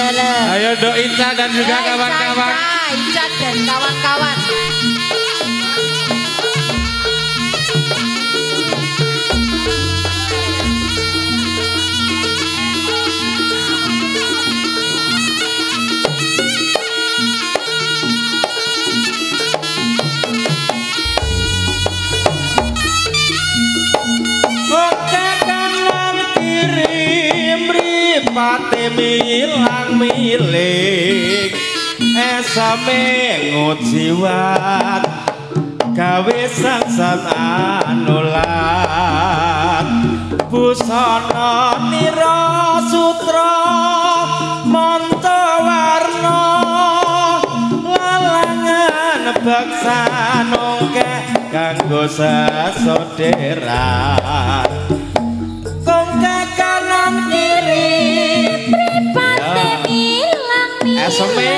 Ayo Dok Ica dan juga kawan-kawan. Ica dan kawan-kawan. Pate milang milik esame ngujiwat gawe sansan anulat busana nira sutra manca warna lalangan beksan ongke kanggo sesoderan kongke kanan kiri Esame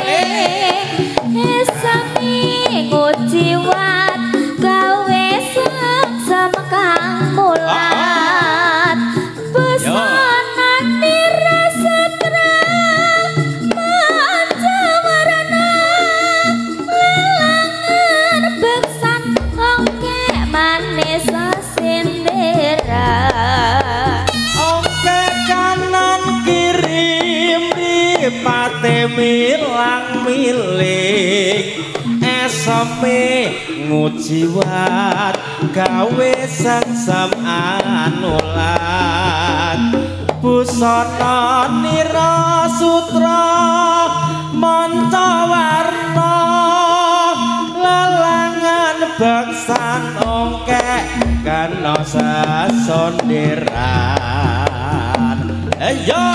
ngujiwat gawe sengsem kang mulat busana nira sutra manca warna lalangan beksan ongke manis sindera ongke kanan kiri pate milang milik esame ngujiwat gawe sangsam anulat busana nira sutra manca warna lalangan beksan ongke kana sasonderan ayo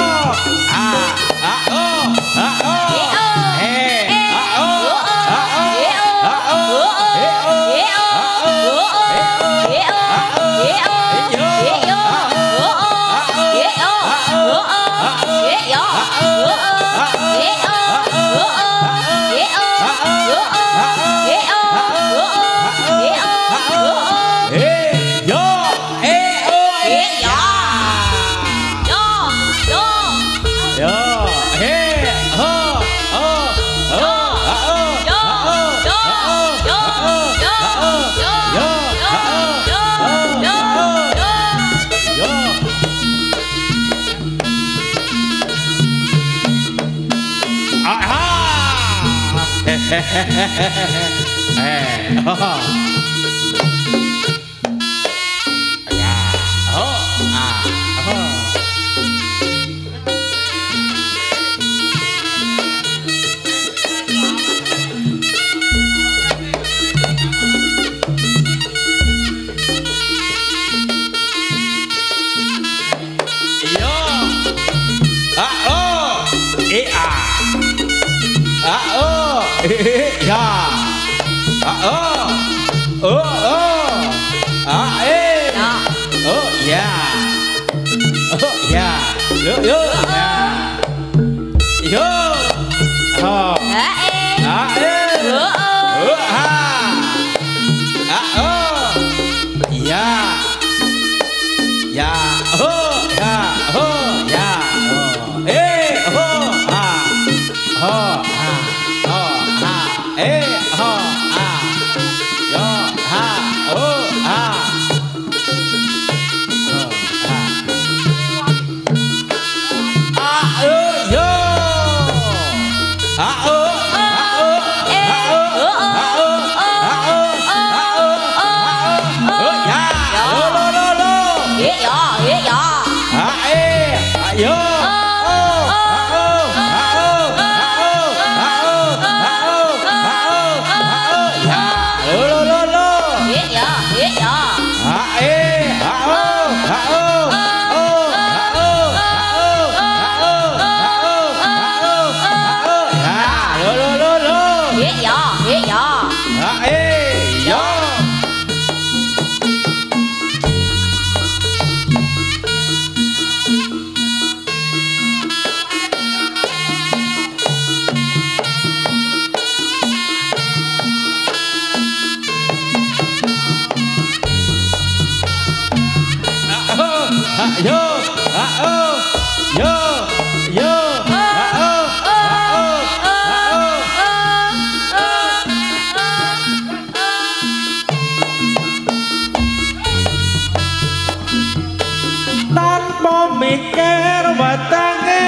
mikir wetenge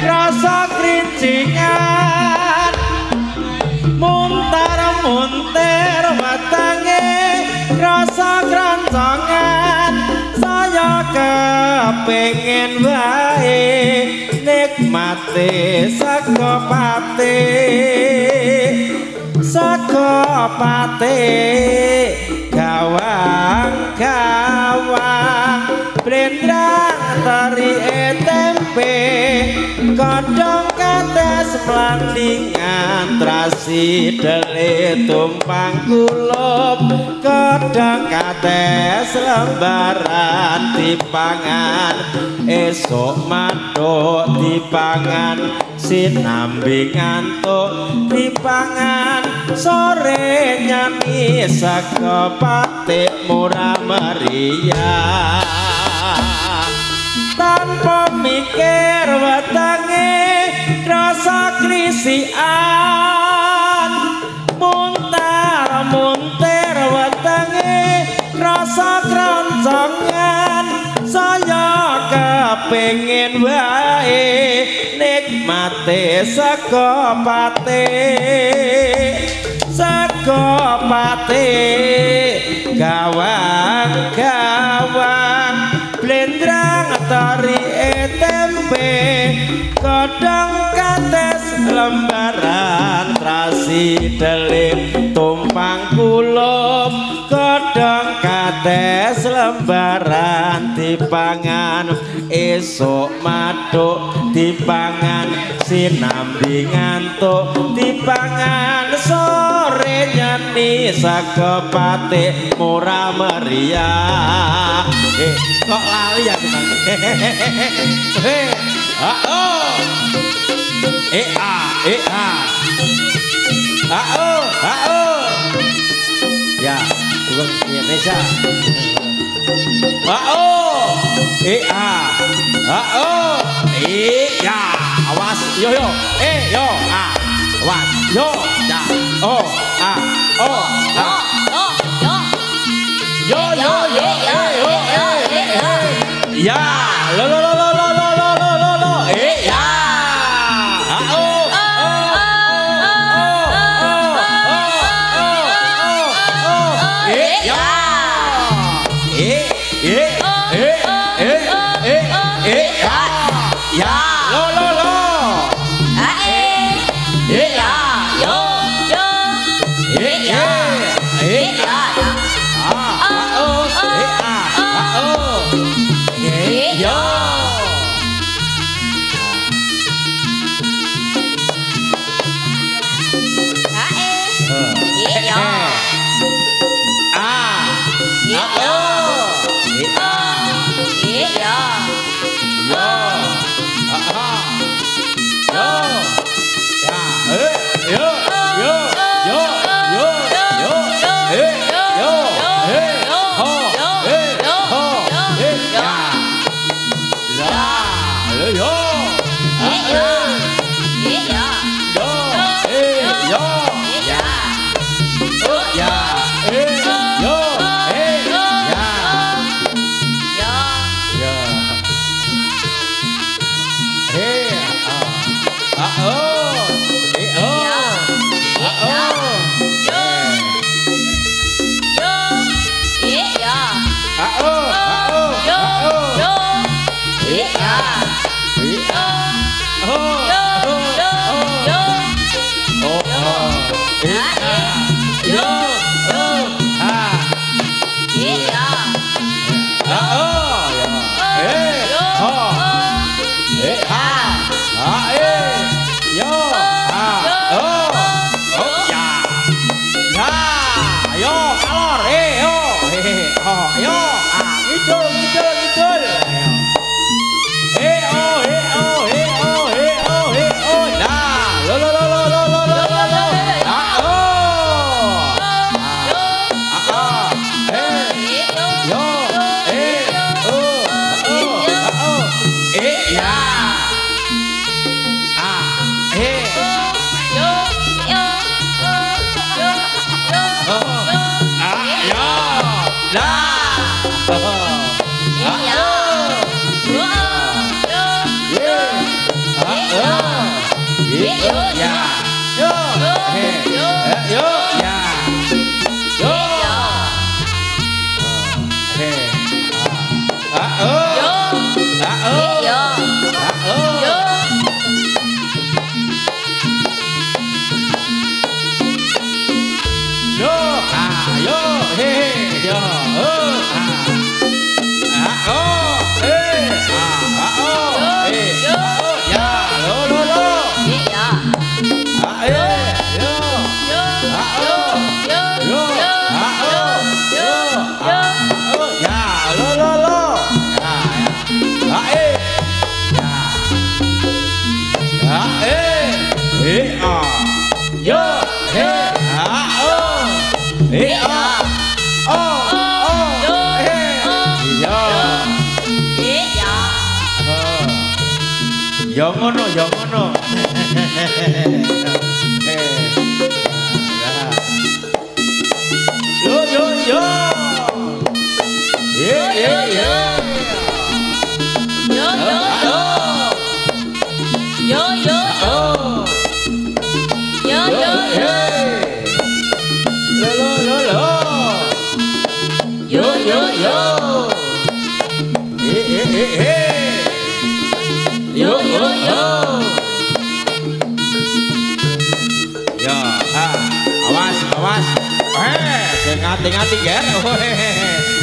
rasa krincingan muntar-muntir wetenge rasa krancongan saya kepengin wae nikmati sakopate gawang-gawang blendrang tari tempe kodhong kates mlandingan trasi dele tumpang kulup kodhong kates lembaran dipangan esok matuk dipangan sinambi ngantuk dipangan sore nyami sakopate murah meriah tanpa mikir wetenge rasa krisian muntar-muntir wetenge rasa kroncongan saya kepengin wae nikmati sakopate gawang-gawang blendrang tari tempe kodhong kates lembaran trasi delip tumpang kulup kodhong kates lembaran dipangan esok matuk dipangan sinambi ngantuk dipangan sore nyeni sakopate murah meriah kok lali ya kita ya bukan Indonesia ya awas yo awas yo ya ya lo ya Ya. Yo. Yo. Yo. Ya. Yo. Oh. Yo. Oh. Yo. Oh. Yo. Yo. Yo. Yo. Yo ngono, yo ngono. Yo yo yo. Yo yo yo. Yo yo yo. Yo yo yo. Yo yo yo. Lo lo lo lo. Yo yo yo. Yo yo yo. Ya, awas awas. Sing ngati-ngati ger.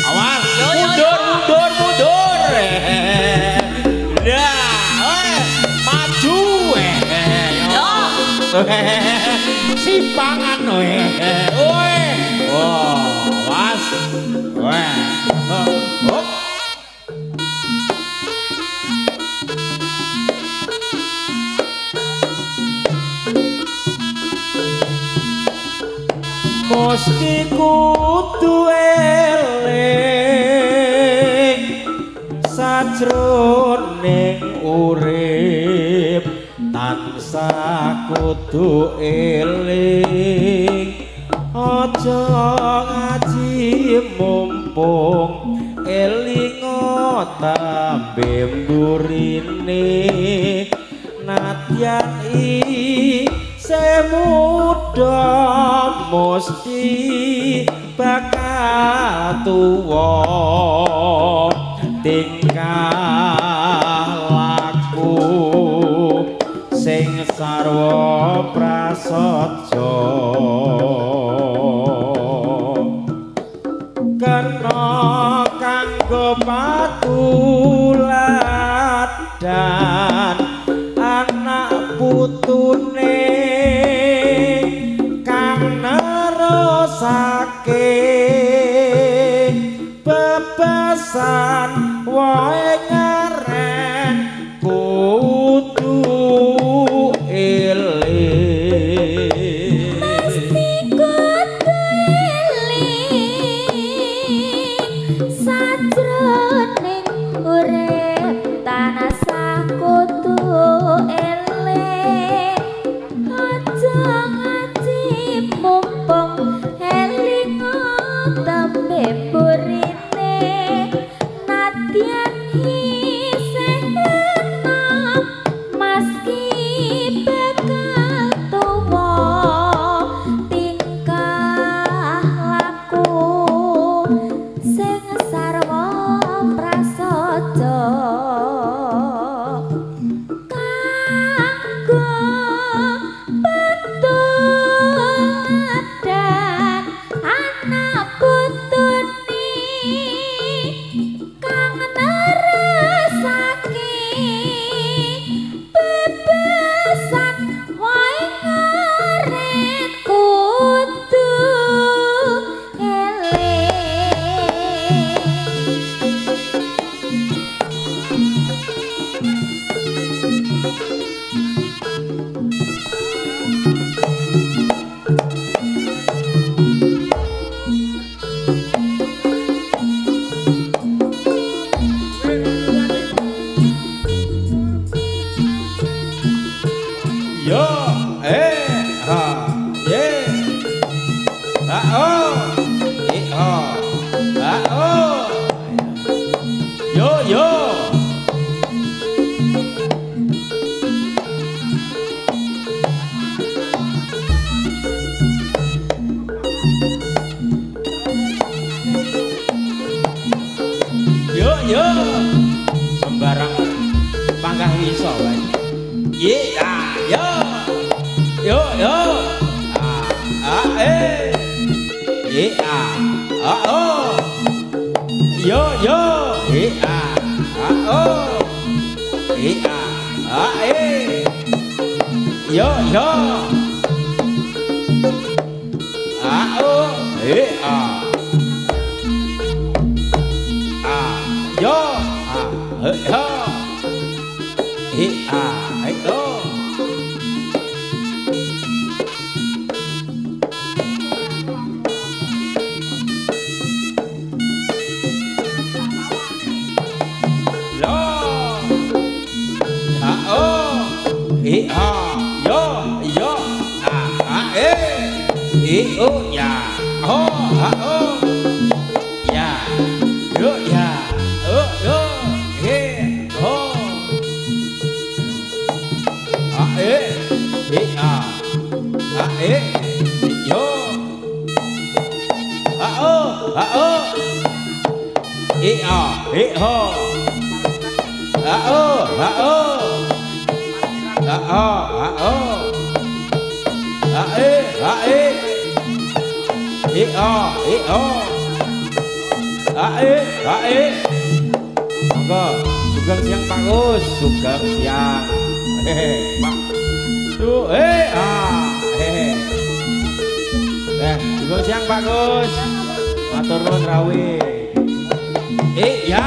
Awas. Mundur mundur mundur. Ya, maju. Yo. Simpangan we. Wah, awas. Wah. Hop. Mesti kudu eling sajroning urip tansah kudu eling aja ngaji mumpung eling tambe mburine nadyan semuda mesti bakal tuwa tingkah laku sing sarwa prasaja kena kanggo patuladan anak putune saking bebasan wae ngaren kudu eling mesti kudu eling sajroning urip tanasa kudu eling aja ngaji mumpung tambe burine nadyan isih enom meski bakal tuwa tingkah laku sing sarwa prasaja kanggo petuladan anak putune kang neresake bebasan wae ngaret kudu yo ha ye ha oh ha oh yo yo yo sembarang panggah wiso wae ye yo yo yo ye oh yo yo ye oh ye yo yo oh yo yo oh ya oh ya yo ya yo he oh yo monggo sugeng siang Pak Gus sugeng siang Pak tuh sugeng siang Pak Gus matur nuwun rawuh ya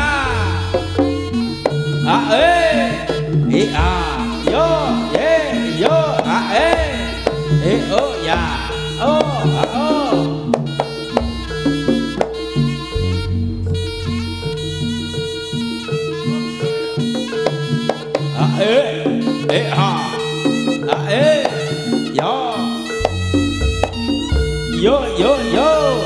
yo yo oh ya yo yo yo yo yo yo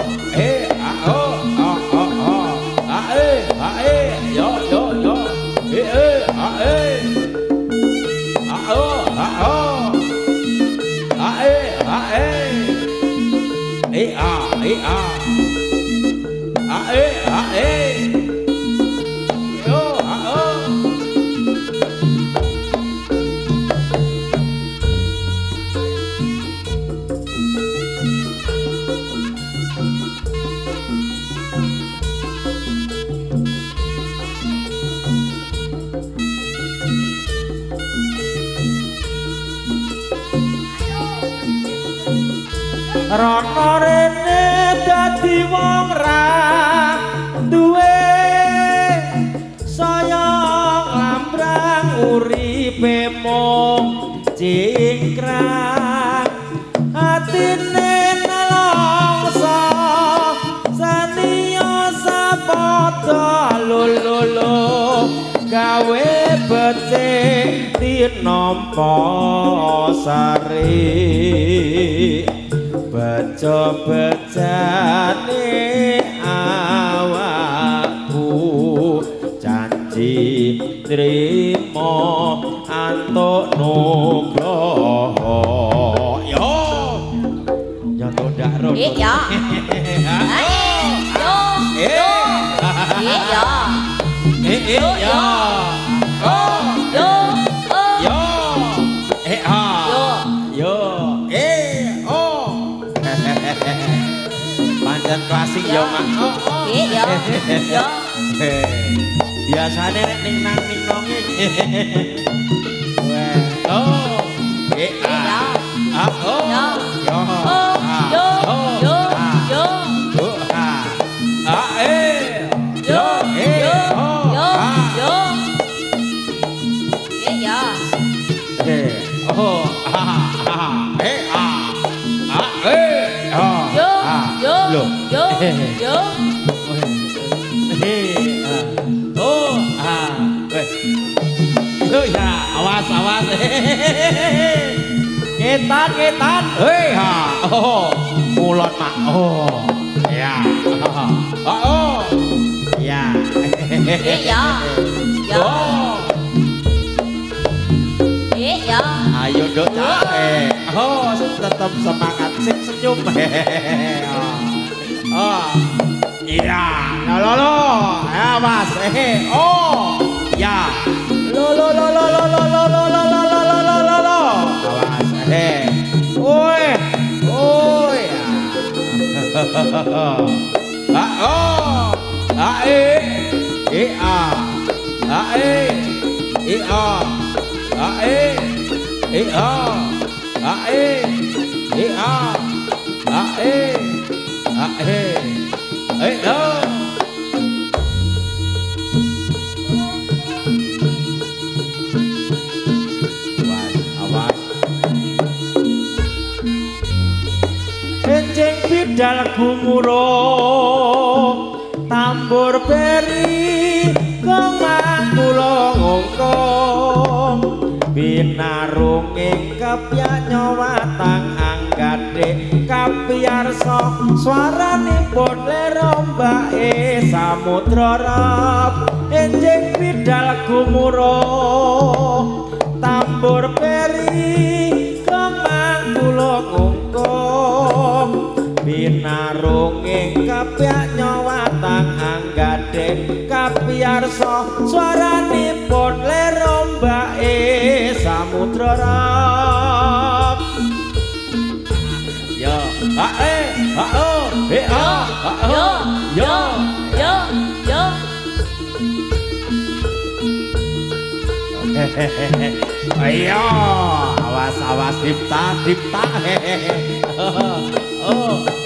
Rono rene dadi wong ra duwe saya lambrang uripe mung cingkrang atine nelongso saniya sapada lululu gawe becik tinampa sari beco-becane awakku janji trimo antuk nugroho yo nyoto ndak ro yo yo yo yo pancen klasik yo mak yo yo biasane nek ning nang ning nonge oh yo ya awas awas ngetan mulon mak ya ya ayo dok tetap semangat sip senyum Iya, lo, awas, oh, ya, lo, awas, oi, ya, oh, Enjing bidal gumurung tambur beri kemang kula ngongkong binarung ing kepyak nyawatang anggade kapiyarsa swaranipun lerombake samudra rap enjing bidal gumurung tambur beri kemang kula ngongkong binarung ing kapyak nyawatang anggade kapiyarsa swaranipun lerombake samudra rap yo ayo awas dipta oh